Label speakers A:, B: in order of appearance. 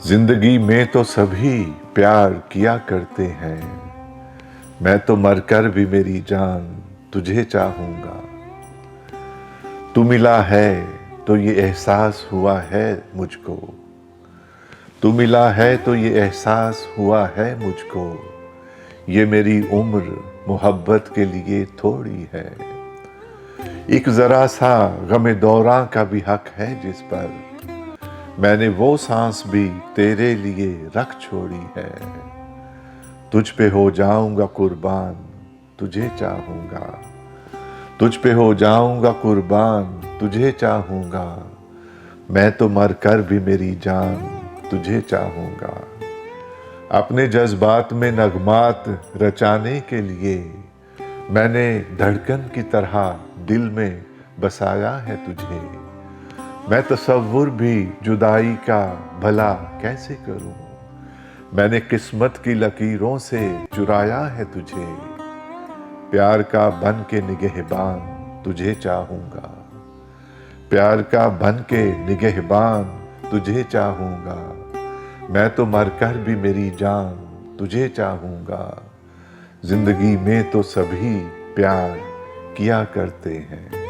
A: जिंदगी में तो सभी प्यार किया करते हैं, मैं तो मरकर भी मेरी जान तुझे चाहूंगा। तू मिला है तो ये एहसास हुआ है मुझको, तू मिला है तो ये एहसास हुआ है मुझको। ये मेरी उम्र मोहब्बत के लिए थोड़ी है, एक जरा सा गमे दौरां का भी हक है जिस पर मैंने वो सांस भी तेरे लिए रख छोड़ी है। तुझ पे हो जाऊंगा कुर्बान तुझे चाहूंगा, तुझ पे हो जाऊंगा कुर्बान तुझे चाहूंगा। मैं तो मर कर भी मेरी जान तुझे चाहूंगा। अपने जज्बात में नगमात रचाने के लिए मैंने धड़कन की तरह दिल में बसाया है तुझे। मैं तसव्वुर भी जुदाई का भला कैसे करूं, मैंने किस्मत की लकीरों से चुराया है तुझे। प्यार का बन के निगहबान तुझे चाहूंगा, प्यार का बन के निगहबान तुझे चाहूंगा। मैं तो मरकर भी मेरी जान तुझे चाहूंगा। जिंदगी में तो सभी प्यार किया करते हैं।